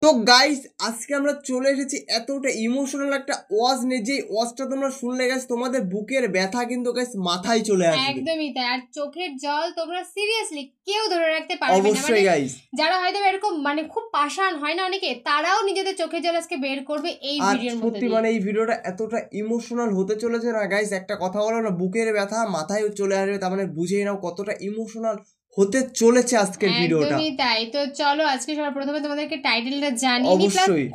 তো গাইস আজকে আমরা চলে এসেছি এতটা ইমোশনাল একটা ওয়াজ নিয়ে, যে ওয়াজটা তোমরা শুনলে গাইস তোমাদের বুকের ব্যথা কিন্তু গাইস মাথায় চলে আসবে। একদমই তাই। আর চোখের জল তোমরা সিরিয়াসলি কেউ ধরে রাখতে পারবে না। অবশ্যই গাইস, যারা হয়তো এরকম খুব পাষাণ হয় না অনেকে, তারাও নিজেদের চোখের জল আজকে বের করবে এই ভিডিওর মধ্যে। সত্যি এই ভিডিওটা এতটা ইমোশনাল হতে চলেছে না গাইস, একটা কথা বলো না, বুকের ব্যথা মাথায় চলে আসবে, তার মানে বুঝেই নাও কতটা ইমোশনাল হতে চলেছে আজকের ভিডিওটা। একদমই তাই। তো চলো আজকে সবার প্রথমে তোমাদেরকে টাইটেলটা জানিয়ে নিই।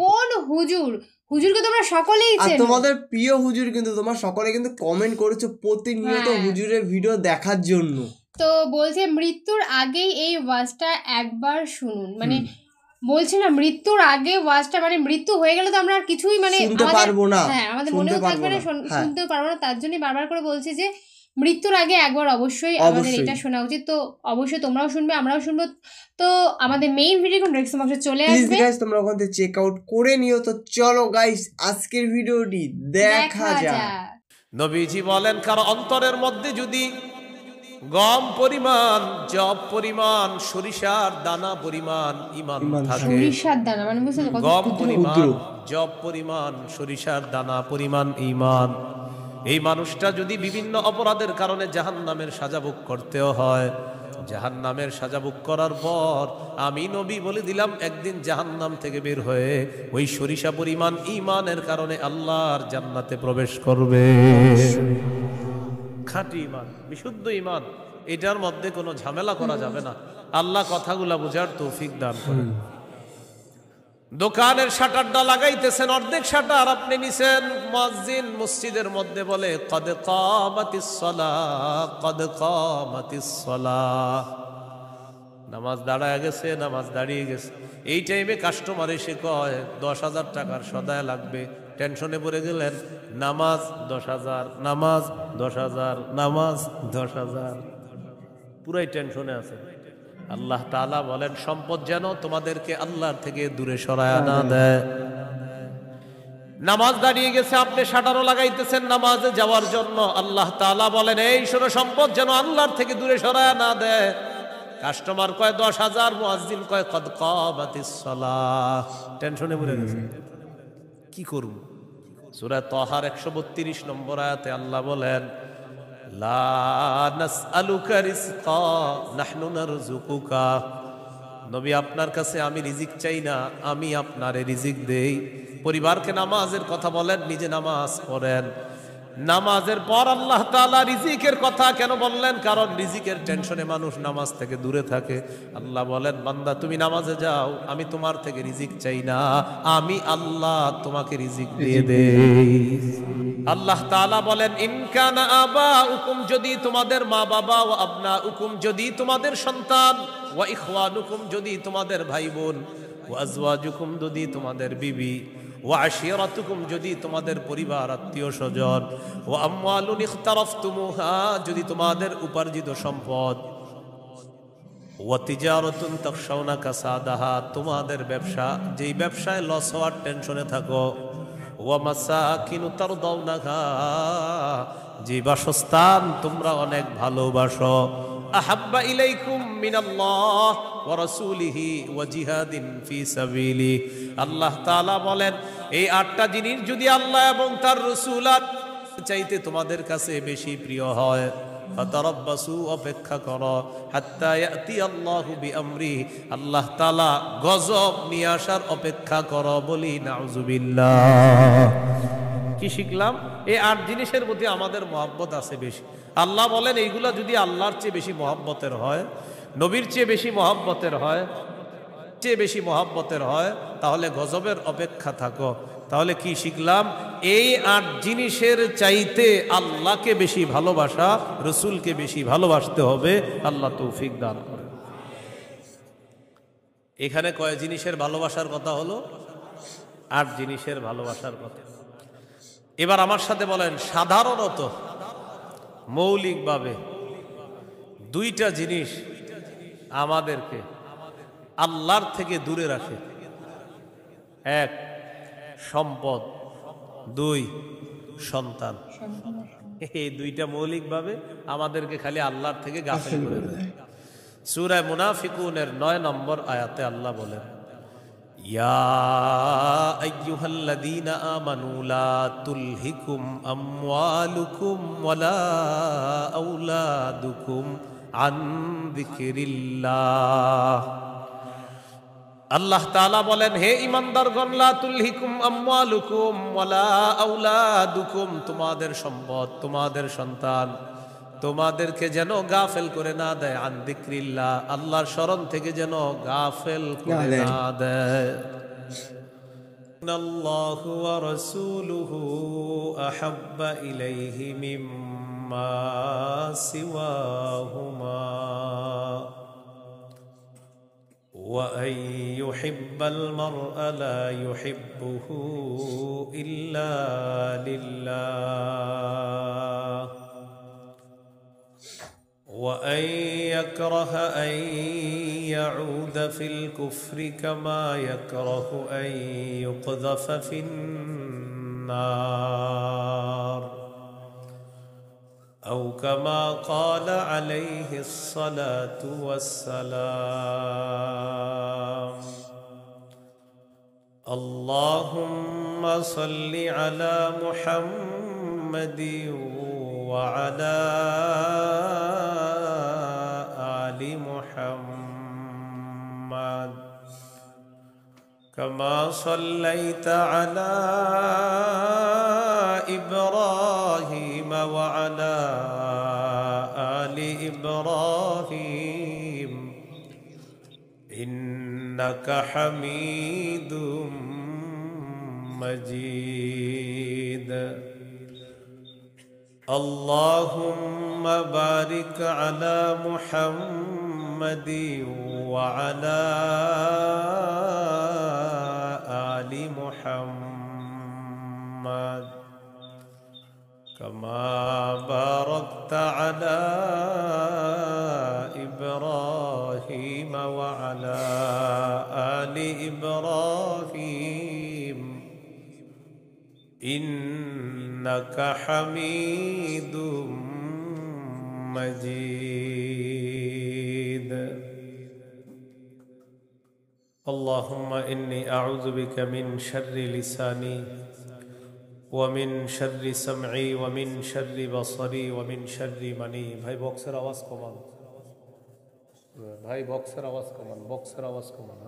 কোন হুজুরকে তোমরা সকলেই চেনো, আর তোমাদের প্রিয় হুজুর কিন্তু তোমরা সকলে কিন্তু কমেন্ট করেছো প্রতিনিয়ত হুজুরের ভিডিও দেখার জন্য। তো বলছে মৃত্যুর আগেই এই ওয়াজটা একবার শুনুন। বলছে না, মৃত্যুর আগে ওয়াজটা, মৃত্যু হয়ে গেলে তো আমরা আর কিছুই শুনতে পারবো না। হ্যাঁ, আমাদের মনেও থাকবে না, শুনতেও পারবো না। তার জন্যই বারবার করে বলছি যে মৃত্যুর আগে একবার অবশ্যই আমাদের এটা শোনা উচিত। তো অবশ্যই তোমরাও শুনবে, আমরাও শুনবো। তো আমাদের মেইন ভিডিও কোন ডেসক্রিপশন বক্সে চলে আসবে, গাইস তোমরা ওখান থেকে চেক আউট করে নিও। তো চলো গাইস আজকের ভিডিওটি দেখা যাক। নবীজি বলেন, কারো অন্তরের মধ্যে যদি গম পরিমাণ, জব পরিমাণ, সরিষার দানা পরিমাণ ঈমান থাকে, সরিষার দানা বুঝছেন, গম পরিমাণ, জব পরিমাণ, সরিষার দানা পরিমাণ ঈমান, এই মানুষটা যদি বিভিন্ন অপরাধের কারণে জাহান্নামের সাজা ভোগ করতেও হয়, জাহান্নামের সাজা ভোগ করার পর আমি নবী বলে দিলাম একদিন জাহান্নাম থেকে বের হয়ে ওই সরিষা পরিমাণ ঈমানের কারণে আল্লাহর জান্নাতে প্রবেশ করবে। খাঁটি ঈমান, বিশুদ্ধ ঈমান, এটার মধ্যে কোনো ঝামেলা করা যাবে না। আল্লাহ কথাগুলা বুঝার তৌফিক দান করেন। দোকানের শাটারটা লাগাইতেছেন, অর্ধেক শাটার আপনি নিছেন, মুয়াজ্জিন মসজিদের মধ্যে বলে কদ কামাতিস সালাহ, কদ কামাতিস সালাহ, নামাজ দাঁড়ায় গেছে, নামাজ দাঁড়িয়ে গেছে। এই টাইমে কাস্টমার এসে কয় 10,000 টাকার সদায় লাগবে, টেনশনে পড়ে গেলেন, নামাজ 10,000, নামাজ 10,000, নামাজ 10,000, পুরাই টেনশনে আছে। আল্লাহ তাআলা বলেন সম্পদ যেন তোমাদেরকে আল্লাহর থেকে দূরে সরায় না দেয়। নামাজ দাঁড়িয়ে গেছে, আপনি শাটারও লাগাইতেছেন নামাজে যাওয়ার জন্য, আল্লাহ তাআলা বলেন এই শোনো, সম্পদ যেন আল্লাহর থেকে দূরে সরায় না দেয়। কাস্টমার কয় 10,000, মুয়াজ্জিন কয় কদ কামাতিস সালাহ, টেনশনে পড়ে গেছে, কি করব? সূরা তাহার 132 নম্বর আয়াতে আল্লাহ বলেন লা নাসআলুকা রিজকা নাহনু নারযুকুকা, নবী আপনার কাছে আমি রিজিক চাই না, আমি আপনারে রিজিক দেই। পরিবারকে নামাজের কথা বলেন, নিজে নামাজ পড়েন। নামাজের পর আল্লাহ তাআলা রিজিকের কথা কেন বললেন? কারণ রিজিকের টেনশনে মানুষ নামাজ থেকে দূরে থাকে। আল্লাহ বলেন বান্দা তুমি নামাজে যাও, আমি তোমার থেকে রিজিক চাই না, আমি আল্লাহ তোমাকে রিজিক দিয়ে দেই। আল্লাহ তাআলা বলেন ইন কানা আবাউকুম, যদি তোমাদের মা বাবা, ওয়া আবনাউকুম, যদি তোমাদের সন্তান, ওয়া ইখওয়ানুকুম, যদি তোমাদের ভাই বোন, ওয়া আজওয়াজুকুম, যদি তোমাদের বিবি, ওয়া আশিরাতুকুম, যদি তোমাদের পরিবার আত্মীয় স্বজন, ওয়া আমওয়ালুন ইখতারাফতুমুহা, যদি তোমাদের উপার্জিত সম্পদ, ওয়া তিজারাতুন তাখশাউনা কাসাদাহা, তোমাদের ব্যবসা, যেই ব্যবসায় লস হওয়ার টেনশনে থাকো, ওয়া মাসাকিনু তারদাউনাহা, যে বাসস্থান তোমরা অনেক ভালোবাসো, আহাব্বা ইলাইকুম মিনাল্লাহ ওয়া রাসূলিহি ওয়া জিহাদিন ফি সাবিলি, আল্লাহ তাআলা বলেন এই 8টা জিনিস যদি আল্লাহ এবং তার রাসূল চাইতে তোমাদের কাছে বেশি প্রিয় হয়, ফাতারাব্বাসু, অপেক্ষা করো, হাত্তা ইয়াতি আল্লাহু বিআমরি, আল্লাহ তাআলা গজব নিয়ে আসার অপেক্ষা করো। বলি নাউযুবিল্লাহ। কি শিখলাম? এই 8 জিনিসের প্রতি আমাদের মহব্বত আছে বেশি। আল্লাহ বলেন এইগুলা যদি আল্লাহর চেয়ে বেশি মহব্বতের হয়, নবীর চেয়ে বেশি মহব্বতের হয়, তাহলে গজবের অপেক্ষা থাকো। তাহলে কি শিখলাম? এই 8 জিনিসের চাইতে আল্লাহকে বেশি ভালোবাসা, রসুলকে বেশি ভালোবাসতে হবে। আল্লাহ তৌফিক দান করে। এখানে কয় জিনিসের ভালোবাসার কথা হলো? 8 জিনিসের ভালোবাসার কথা। এবার আমার সাথে বলেন, সাধারণত মৌলিকভাবে 2টা জিনিস আমাদেরকে আল্লাহর থেকে দূরে রাখে। 1 সম্পদ, 2 সন্তান। এই 2টা মৌলিকভাবে আমাদেরকে খালি আল্লাহর থেকে গাফিল করে দেয়। সূরা মুনাফিকুনের 9 নম্বর আয়াতে আল্লাহ বলেন ইয়া আইয়ুহাল্লাযীনা আমানু লা তুলহিকুম আমওয়ালুকুম ওয়ালা আওলাদুকুম আন যিকরিল্লাহ। আল্লাহ তাআলা বলেন, হে ঈমানদারগণ, লা তুলহিকুম আমওয়ালুকুম ওয়ালা আওলাদুকুম, তোমাদের সম্পদ, তোমাদের সন্তান তোমাদেরকে যেন গাফেল করে না দেয়, আন যিকরিল্লাহ, আল্লাহর স্মরণ থেকে যেন গাফেল করে না দেয়। ইন্নাল্লাহু ওয়া রাসূলুহু আহাব্বা ইলাইহি মিম্মা সিওয়াহুমা وأن يحب المرء لا يحبه إلا لله وأن يكره أن يعود في الكفر كما يكره أن يقذف في النار أو كما قال عليه الصلاة والسلام. اللهم صل على محمد وعلى آل محمد كما صليت على إبراهيم وعلى آل إبراهيم إنك حميد مجيد. اللهم بارك على محمد وعلى آل محمد كما باركت على إبراهيم وعلى آل إبراهيم إنك حميد مجيد. اللهم إني أعوذ بك من شر لساني ومن شر سمعي ومن شر بصري ومن شر مني. ভাই বক্সের আওয়াজ কমান, ভাই বক্সের আওয়াজ কমান, বক্সের আওয়াজ কমান।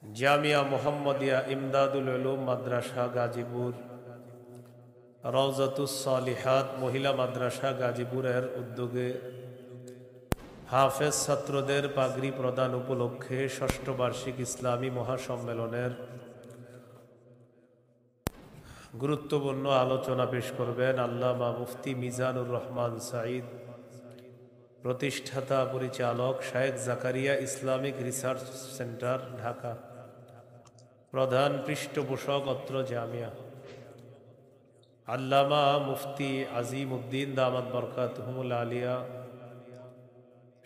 জামিয়া মুহাম্মাদিয়া ইমদাদুল উলুম মাদ্রাসা গাজীপুর, রওজাতুস সালিহাত মহিলা মাদ্রাসা গাজীপুরের উদ্যোগে হাফেজ ছাত্রদের পাগড়ি প্রদান উপলক্ষে ষষ্ঠ বার্ষিক ইসলামী মহাসম্মেলনের গুরুত্বপূর্ণ আলোচনা পেশ করবেন আল্লামা মুফতি মিজানুর রহমান সাঈদ, প্রতিষ্ঠাতা পরিচালক শায়েখ Zakaria Islamic research centre Dhaka, প্রধান পৃষ্ঠপোষক অত্র জামিয়া। আল্লামা মুফতি আজিম উদ্দিন দামাত বরকাতুহুমুল আলিয়া,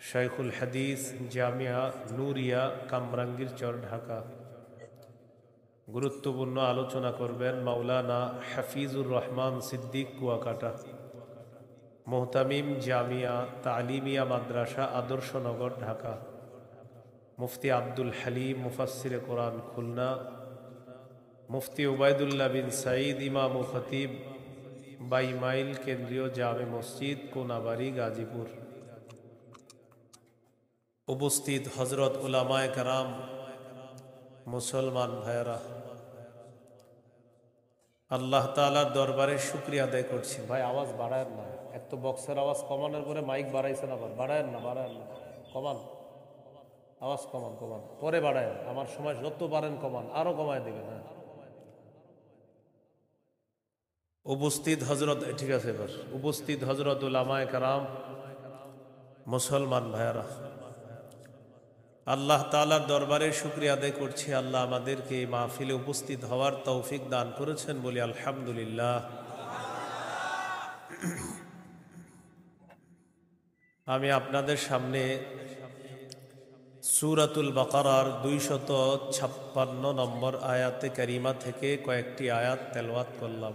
শাইখুল হাদিস জামিয়া নূরিয়া কামরাঙ্গীরচর ঢাকা। গুরুত্বপূর্ণ আলোচনা করবেন মাওলানা হাফিজুর রহমান সিদ্দিক কুয়াকাটা, মোহতামিম জামিয়া তালিমিয়া মাদ্রাসা আদর্শনগর ঢাকা। মুফতি আব্দুল হালিম মুফাসসিরে কোরআন খুলনা, মুফতি উবাইদুল্লাহ বিন সাঈদ ইমাম ও খতিব বাইমাইল কেন্দ্রীয় জামে মসজিদ কোনাবাড়ি গাজীপুর। উপস্থিত হজরত উলামায়ে কেরাম, মুসলমান ভাইয়েরা, আল্লাহ তাআলার দরবারে শুকরিয়া আদায় করছি। ভাই আওয়াজ বাড়ায়েন না, এক তো বক্সের আওয়াজ কমানোর পরে মাইক বাড়াইছেন, আবার বাড়ায়েন না, বাড়ায়েন না, কমান আওয়াজ, কমান কমান, পরে বাড়ায়েন, আমার সময় যত পারেন কমান, আরো কমায় দেবেন। হ্যাঁ, উপস্থিত হজরত, ঠিক আছে এবার, উপস্থিত হজরত উলামায়ে কেরাম, মুসলমান ভাইয়েরা, আল্লাহ তাআলার দরবারে শুকরিয়া আদায় করছি। আল্লাহ আমাদেরকে এই মাহফিলে উপস্থিত হওয়ার তৌফিক দান করেছেন, বলি আলহামদুলিল্লাহ। আমি আপনাদের সামনে সূরাতুল বাকারার 256 নম্বর আয়াতে কারিমা থেকে কয়েকটি আয়াত তেলাওয়াত করলাম।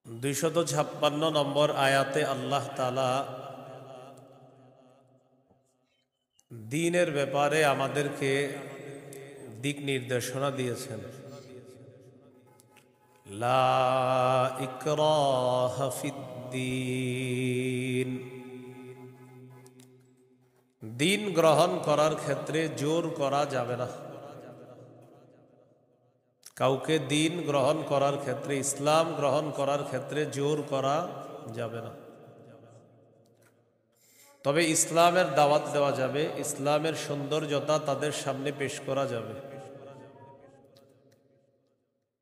256 নম্বর আয়াতে আল্লাহ তাআলা দ্বীনের ব্যাপারে আমাদেরকে দিক নির্দেশনা দিয়েছেন। লা ইকরাহা ফিদ্দীন, দ্বীন গ্রহণ করার ক্ষেত্রে জোর করা যাবে না। কাউকে দ্বীন গ্রহণ করার ক্ষেত্রে, ইসলাম গ্রহণ করার ক্ষেত্রে জোর করা যাবে না। তবে ইসলামের দাওয়াত দেওয়া যাবে, ইসলামের সৌন্দর্যতা তাদের সামনে পেশ করা যাবে।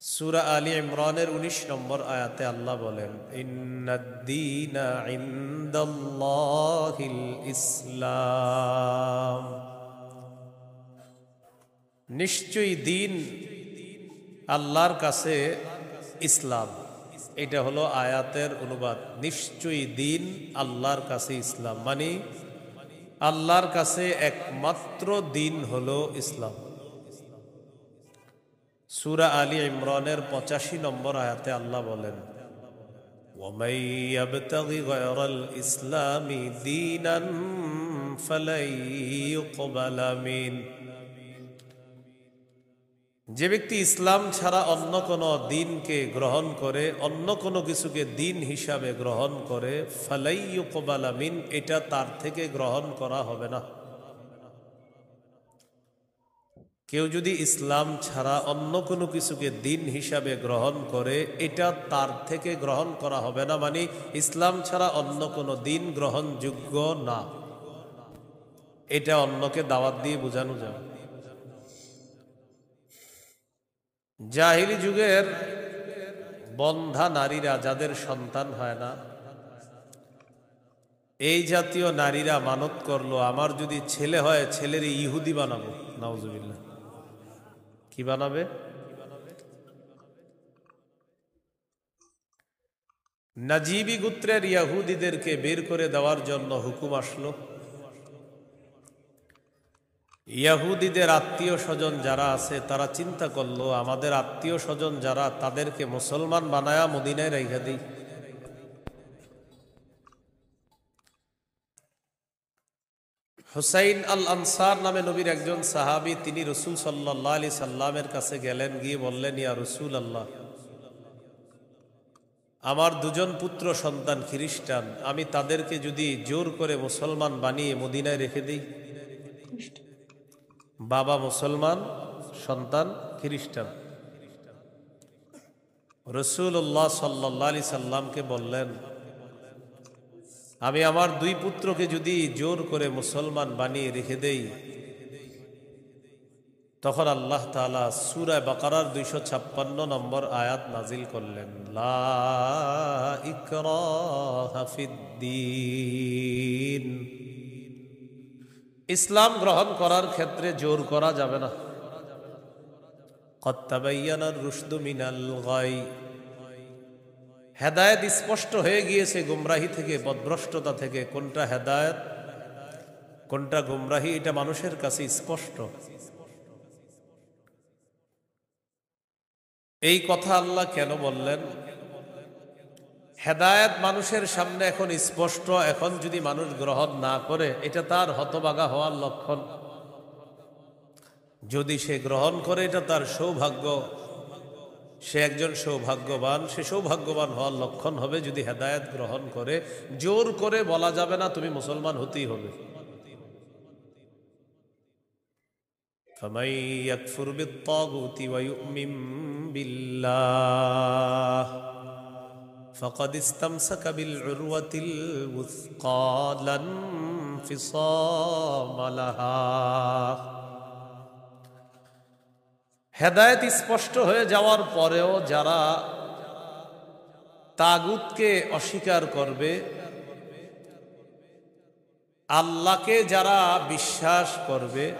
সূরা আলী ইমরানের 19 নম্বর আয়াতে আল্লাহ বলেন, ইন্নাদ-দীনা ইনদাল্লাহিল ইসলাম, নিশ্চয়ই দ্বীন আল্লাহর কাছে ইসলাম। এটা হলো আয়াতের অনুবাদ। নিশ্চয়ই দ্বীন আল্লাহর কাছে ইসলাম, মানে আল্লাহর কাছে একমাত্র দ্বীন হলো ইসলাম। সূরা আলী ইমরানের 85 নম্বর আয়াতে আল্লাহ বলেন, ওয়ামান ইয়াবতাগি গায়রাল ইসলামি দীনান ফালাই ইউকবালা মিন, যে ব্যক্তি ইসলাম ছাড়া অন্য কোনো দ্বীনকে গ্রহণ করে, অন্য কোনো কিছুকে দ্বীন হিসাবে গ্রহণ করে, ফালাই ইউকবালা মিন, এটা তার থেকে গ্রহণ করা হবে না। কেউ যদি ইসলাম ছাড়া অন্য কোনো কিছুকে দ্বীন হিসাবে গ্রহণ করে, এটা তার থেকে গ্রহণ করা হবে না, মানে ইসলাম ছাড়া অন্য কোনো দ্বীন গ্রহণযোগ্য না। এটা অন্যকে দাওয়াত দিয়ে বোঝানো যাবে। জাহিলি যুগের বন্ধা নারীরা, যাদের সন্তান হয় না, এই জাতীয় নারীরা মানত করলো, আমার যদি ছেলে হয় ছেলের ইহুদি বানাবো। নাউজুবিল্লাহ। কি বানাবে? নাজিবি গোত্রের ইহুদিদেরকে বের করে দেওয়ার জন্য হুকুম আসলো। ইহুদিদের আত্মীয় স্বজন যারা আছে তারা চিন্তা করলো, আমাদের আত্মীয় স্বজন যারা, তাদেরকে মুসলমান বানায়া মদিনায় রেখে দিই। হুসাইন আল আনসার নামে নবীর একজন সাহাবী, তিনি রাসূল সাল্লাল্লাহু আলাইহি সাল্লামের কাছে গেলেন, গিয়ে বললেন, ইয়া রাসূলুল্লাহ, আমার দুজন পুত্র সন্তান খ্রিস্টান, আমি তাদেরকে যদি জোর করে মুসলমান বানিয়ে মদিনায় রেখে দিই। বাবা মুসলমান, সন্তান খ্রিস্টান। রাসূলুল্লাহ সাল্লাল্লাহু আলাইহি সাল্লামকে বললেন, আমি আমার দুই পুত্রকে যদি জোর করে মুসলমান বানিয়ে রেখে দেই, তখন আল্লাহ তাআলা সূরা বাকারার 256 নম্বর আয়াত নাজিল করলেন, লা ইকরাহা ফিদ্দীন, ইসলাম গ্রহণ করার ক্ষেত্রে জোর করা যাবে না। কদ তাবায়্যানার রুশদু মিনাল গাই, হেদায়েত স্পষ্ট হয়ে গিয়েছে গুমরাহি থেকে, পথভ্রষ্টতা থেকে। কোনটা হেদায়েত, কোনটা গুমরাহি, এটা মানুষের কাছে স্পষ্ট। এই কথা আল্লাহ কেন বললেন? হেদায়েত মানুষের সামনে এখন স্পষ্ট, এখন যদি মানুষ গ্রহণ না করে, এটা তার হতভাগা হওয়ার লক্ষণ। যদি সে গ্রহণ করে, এটা তার সৌভাগ্য, সে একজন সৌভাগ্যবান। সে সৌভাগ্যবান হওয়ার লক্ষণ হবে যদি হেদায়েত গ্রহণ করে। জোর করে বলা যাবে না তুমি মুসলমান হতেই হবে। ফামান ইয়াকফুর বিত-তাগুতি ওয়া ইউমিন বিল্লাহ ফাকাদ ইসতামসাকা বিল উরওয়াতিল ওয়াসকা লা ইনফিসামা লাহা। হেদায়েত স্পষ্ট হয়ে যাওয়ার পরেও যারা তাগুতকে অস্বীকার করবে, আল্লাহকে যারা বিশ্বাস করবে,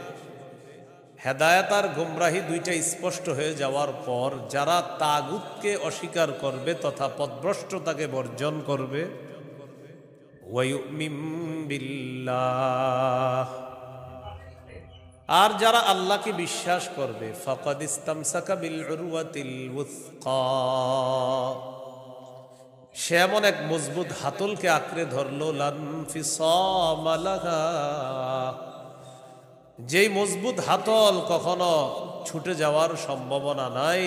হেদায়েত আর গুমরাহি দুইটা স্পষ্ট হয়ে যাওয়ার পর যারা তাগুতকে অস্বীকার করবে তথা পথভ্রষ্টতাকে বর্জন করবে, ওয়া ইউমিন বিল্লাহ, আর যারা আল্লাহকে বিশ্বাস করবে, ফাকাদ ইসতামসাকা বিল উরওয়াতিল ওয়াসকা, সে এমন এক মজবুত হাতলকে আঁকড়ে ধরলো, লা ইনফিসামা লাহা, যেই মজবুত হাতল কখনো ছুটে যাওয়ার সম্ভাবনা নাই,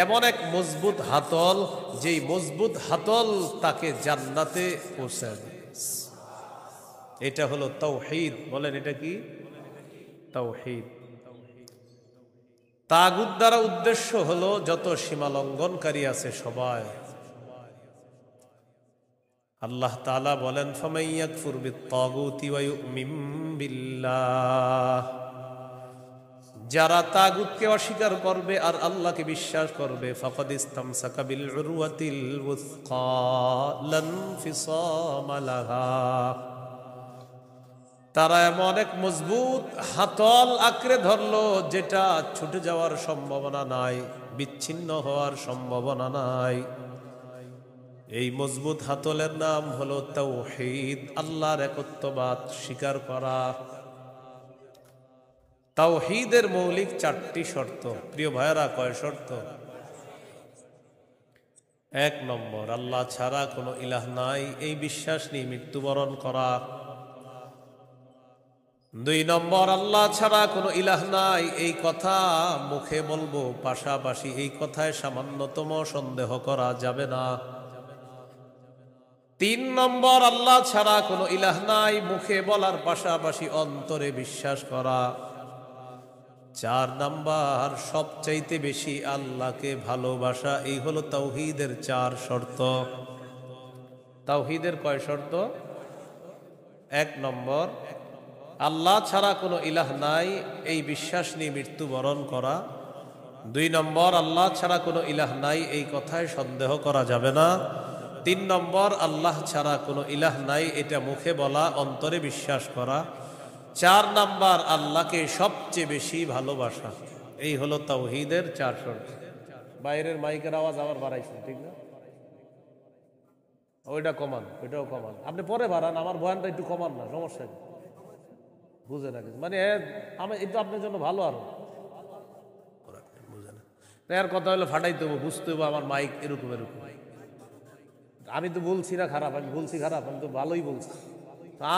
এমন এক মজবুত হাতল যেই মজবুত হাতল তাকে জান্নাতে পৌঁছায় দেয়। এটা হলো তাওহীদ। বলেন এটা কি? তাওহীদ। তাগুত দ্বারা উদ্দেশ্য হলো যত সীমা লঙ্ঘনকারী আছে সবাই। আল্লাহ তাআলা বলেন ফামান ইয়াকফুর বিত-তাগুতি ওয়া ইউমিন বিল্লাহ, যারা তাগুতকে অস্বীকার করবে আর আল্লাহকে বিশ্বাস করবে, ফাকাদ ইসতামসাকা বিল উরওয়াতিল ওয়াসকা লা ইনফিসামা লাহা, তারা এমন এক মজবুত হাতল আঁকড়ে ধরলো যেটা ছুটে যাওয়ার সম্ভাবনা নাই, বিচ্ছিন্ন হওয়ার সম্ভাবনা নাই। এই মজবুত হাতলের নাম হলো তাওহীদ, আল্লাহর একত্ববাদ স্বীকার করা। তাওহীদের মৌলিক 4টি শর্ত। প্রিয় ভাইরা, কয় শর্ত? 1 নম্বর, আল্লাহ ছাড়া কোনো ইলাহ নাই এই বিশ্বাস নিয়ে মৃত্যুবরণ করা। 2 নম্বর, আল্লাহ ছাড়া কোনো ইলাহ নাই এই কথা মুখে বলবো, পাশাপাশি এই কথায় সামান্যতম সন্দেহ করা যাবে না। 3 নম্বর, আল্লাহ ছাড়া কোনো ইলাহ নাই মুখে বলার পাশাপাশি অন্তরে বিশ্বাস করা। 4 নম্বর, সবচাইতে বেশি আল্লাহকে ভালোবাসা। এই হলো তাওহীদের 4 শর্ত। তাওহীদের কয় শর্ত? 1 নম্বর, আল্লাহ ছাড়া কোনো ইলাহ নাই এই বিশ্বাস নিয়ে মৃত্যুবরণ করা। 2 নম্বর, আল্লাহ ছাড়া কোনো ইলাহ নাই এই কথায় সন্দেহ করা যাবে না। 3 নম্বর, আল্লাহ ছাড়া কোনো ইলাহ নাই এটা মুখে বলা, অন্তরে বিশ্বাস করা। 4 নম্বর, আল্লাহকে সবচেয়ে বেশি ভালোবাসা। এই হলো তাওহীদের 4 শর্ত। বাইরের মাইকের আওয়াজ আবার বাড়াইছেন, ঠিক না? ওইটা কমান, ওইটাও কমান। আপনি পরে বাড়ান, আমার বয়ানটা একটু কমান না, সমস্যা নেই। বুঝে না কিছু, মানে আমি এটা আপনার জন্য ভালো। আরো বুঝে না, এর কথা হলো ফাটাইতে হবো, বুঝতে হবো আমার মাইক এরকম এরকম। আমি তো বলছি না খারাপ, আমি বলছি খারাপ, আমি তো ভালোই বলছি।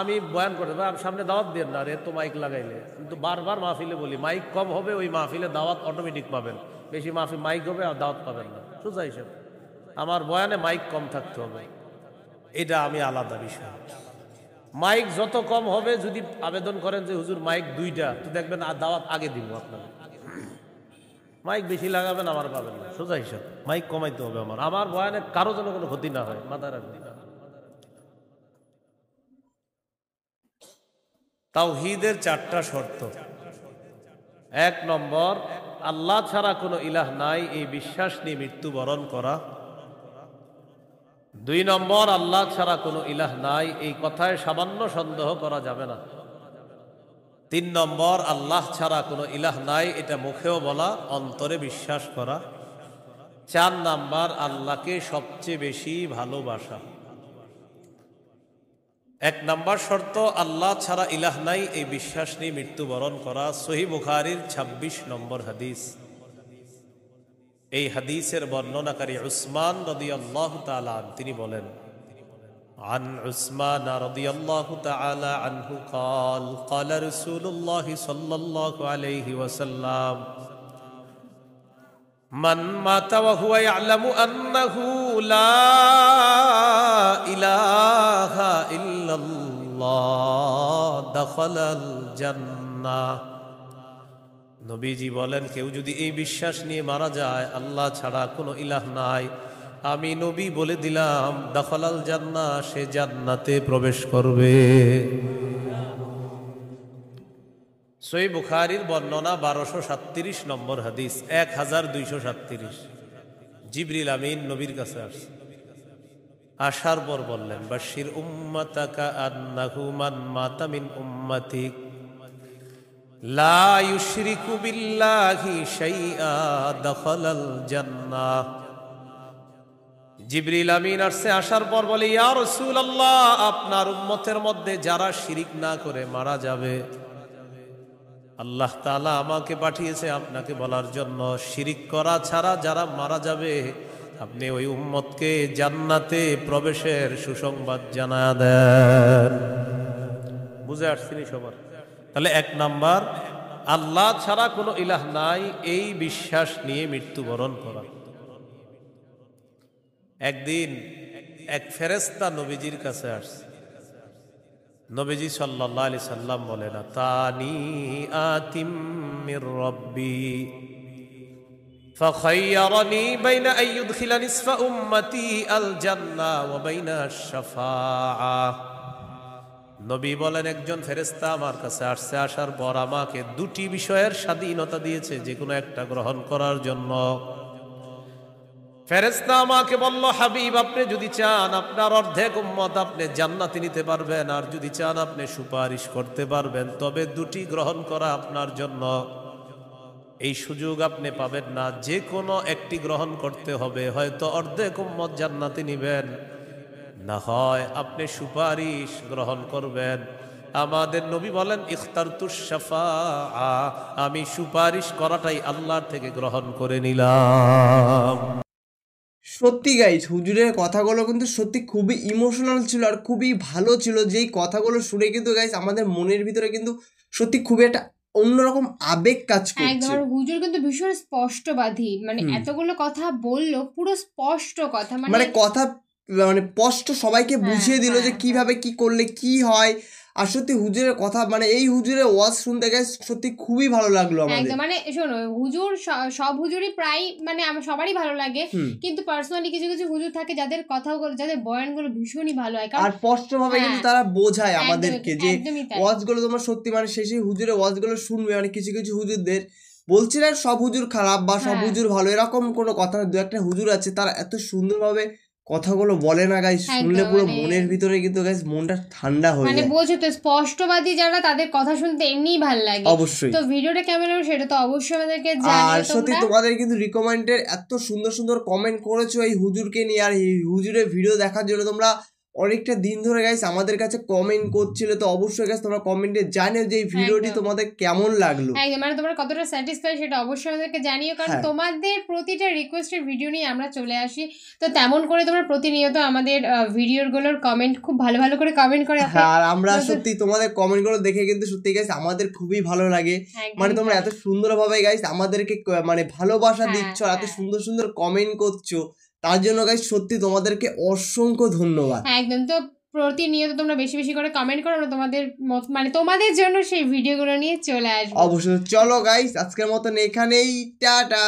আমি বয়ান করতে সামনে দাওয়াত দিয়ে না, এত মাইক লাগাইলে। কিন্তু বারবার মাহফিলে বলি মাইক কম হবে, ওই মাহফিলে দাওয়াত অটোমেটিক পাবেন। বেশি মাহফিল মাইক হবে আর দাওয়াত পাবেন না, সোজা হিসেবে। আমার বয়ানে মাইক কম থাকতে হবে, এটা আমি আলাদা বিষয়। মাইক যত কম হবে, যদি আবেদন করেন যে হুজুর মাইক 2টা, তো দেখবেন আর দাওয়াত আগে দিব আপনাকে। মাইক বেশি লাগাবেন, আমার পাবেন না, সোজা হিসাব। মাইক কমাইতে হবে আমার, আমার বয়ানে কারো যেন কোনো ক্ষতি না হয়, মাথায় রাখবেন। তাওহীদের 4টা শর্ত। 1 নম্বর, আল্লাহ ছাড়া কোনো ইলাহ নাই এই বিশ্বাস নিয়ে মৃত্যুবরণ করা। 2 নম্বর, আল্লাহ ছাড়া কোনো ইলাহ নাই এই কথায় সামান্য সন্দেহ করা যাবে না। 3 নম্বর, আল্লাহ ছাড়া কোনো ইলাহ নাই এটা মুখেও বলা, অন্তরে বিশ্বাস করা। 4 নম্বর, আল্লাহকে সবচেয়ে বেশি ভালোবাসা। 1 নম্বর শর্ত, আল্লাহ ছাড়া ইলাহ নাই এই বিশ্বাস নিয়ে মৃত্যুবরণ করা। সহিহ বুখারীর 26 নম্বর হাদিস। এই হাদিসের বর্ণনাকারী উসমান রাদিয়াল্লাহু তাআলা তিনি বলেন, عن عثمان رضي الله تعالى عنه قال قال رسول الله صلى الله عليه وسلم من مات وهو يعلم أنه لا إله إلا الله دخل الجنة। নবীজি বলেন, কেউ যদি এই বিশ্বাস নিয়ে মারা যায় আল্লাহ ছাড়া কোনো ইলাহ নাই, আমি নবী বলে দিলাম দাখালাল জান্নাহ, সে জান্নাতে প্রবেশ করবে। সহিহ বুখারীর বর্ণনা 1237 নম্বর হাদিস, 1237। জিবরিল আমিন নবীর কাছে আসছে, আসার পর বললেন, বাশির উম্মাতাকা আন্নাহু মান মাতা মিন উম্মাতিক লা ইউশরিকু বিল্লাহি শাইআ দাখালাল জান্নাহ। জিবরিল আমিন আসছে, আসার পর বলে, ইয়া রাসূলুল্লাহ, আপনার উম্মতের মধ্যে যারা শিরিক না করে মারা যাবে, আল্লাহ তাআলা আমাকে পাঠিয়েছে আপনাকে বলার জন্য, শিরিক করা ছাড়া যারা মারা যাবে আপনি ওই উম্মতকে জান্নাতে প্রবেশের সুসংবাদ জানায়া দেন। বুঝে আসছেন সবার? তাহলে 1 নাম্বার, আল্লাহ ছাড়া কোনো ইলাহ নাই এই বিশ্বাস নিয়ে মৃত্যুবরণ করা। একদিন এক ফেরেশতা নবীজির কাছে আসছে। নবীজি সাল্লাল্লাহু আলাইহি সাল্লাম বলেন, তানি আতিম মির রব্বি ফাখায়্যারানি বাইনা আন ইউদখিলা নিসফা উম্মতি আল জান্নাহ ওয়া বাইনা আশ-শাফাআহ। নবী বলেন, একজন ফেরেশতা আমার কাছে আসছে, আসার পর আমাকে দুটি বিষয়ের স্বাধীনতা দিয়েছে, যে কোনো একটা গ্রহণ করার জন্য। ফেরেশতা আমাকে বলল, হাবিব, আপনি যদি চান আপনার অর্ধেক উম্মত আপনি জান্নাতে নিতে পারবেন, আর যদি চান আপনি সুপারিশ করতে পারবেন, তবে দুটি গ্রহণ করা আপনার জন্য। এই সুযোগ আপনি পাবেন না, যে কোনো একটি গ্রহণ করতে হবে। হয়তো অর্ধেক উম্মত জান্নাতে নিবেন, না হয় আপনি সুপারিশ গ্রহণ করবেন। আমাদের নবী বলেন, ইখতারতুশ শাফাআ, আমি সুপারিশ করাটাই আল্লাহর থেকে গ্রহণ করে নিলাম। সত্যি গাইস, হুজুরের কথাগুলো কিন্তু সত্যি খুবই ইমোশনাল ছিল আর খুবই ভালো ছিল। যেই কথাগুলো শুনে কিন্তু গাইস আমাদের মনের ভিতরে কিন্তু সত্যি খুবই একটা অন্যরকম আবেগ কাজ করছে। একদম, হুজুর কিন্তু ভীষণ স্পষ্টবাদী, মানে এতগুলো কথা বললো, পুরো স্পষ্ট কথা, মানে কথা মানে স্পষ্ট সবাইকে বুঝিয়ে দিল যে কিভাবে কি করলে কি হয়। আর সত্যি হুজুরের কথা, মানে এই হুজুরের ওয়াজ শুনতে গাইস সত্যি খুবই ভালো লাগলো আমাদের। একদম, মানে শোনো, হুজুর সব হুজুরই প্রায় মানে আমার সবারই ভালো লাগে, কিন্তু পার্সোনালি কিছু কিছু হুজুর থাকে যাদের কথাগুলো, যাদের বয়ানগুলো ভীষণই ভালো হয়, আর স্পষ্ট ভাবে কিন্তু তারা বোঝায় আমাদেরকে যে ওয়াজগুলো তোমরা সত্যি মানে শেষে হুজুরের ওয়াজগুলো শুনবে। মানে কিছু কিছু হুজুরদের বলছি না সব হুজুর খারাপ বা সব হুজুর ভালো, এরকম কোনো কথা না। দু একটা হুজুর আছে তারা এত সুন্দরভাবে কথাগুলো বলে না গাইস, শুনলে পুরো মনের ভিতরে কিন্তু গাইস মনটা ঠান্ডা হয়ে যায়। মানে বোঝো তো, স্পষ্টবাদী যারা তাদের কথা শুনতে এমনিই ভালো লাগে। অবশ্যই। তো ভিডিওটা কেমন হলো সেটা তো অবশ্যই আমাদেরকে জানিও। আর সত্যি তোমাদের কিন্তু রিকমেন্ডের এত সুন্দর সুন্দর কমেন্ট করেছো এই হুজুরকে নিয়ে, আর এই হুজুরের ভিডিও দেখার জন্য তোমরা অনেকটা দিন ধরে গাইস আমাদের কাছে কমেন্ট করছিলে। তো অবশ্যই গাইস তোমরা কমেন্টে জানিও যে এই ভিডিওটি তোমাদের কেমন লাগলো, মানে তোমরা কতটা স্যাটিসফাই সেটা অবশ্যই আমাদেরকে জানিও, কারণ তোমাদের প্রতিটা রিকোয়েস্টের ভিডিও নিয়ে আমরা চলে আসি। তো তেমন করে তোমরা প্রতিনিয়ত আমাদের ভিডিওগুলোর কমেন্ট খুব ভালো ভালো করে কমেন্ট করে। আর আমরা সত্যি তোমাদের কমেন্টগুলো দেখে কিন্তু সত্যি গাইস আমাদের খুবই ভালো লাগে। মানে তোমরা এত সুন্দরভাবে গাইস আমাদেরকে মানে ভালোবাসা দিচ্ছ, এত সুন্দর সুন্দর কমেন্ট করছো, তার জন্য গাইস সত্যি তোমাদেরকে অসংখ্য ধন্যবাদ। একদম, তো প্রতিনিয়ত তোমরা বেশি বেশি করে কমেন্ট করো, আমরা তোমাদের মানে তোমাদের জন্য সেই ভিডিওগুলো নিয়ে চলে আসবো। অবশ্যই। চলো গাইস আজকের মতন এখানেই, টাটা।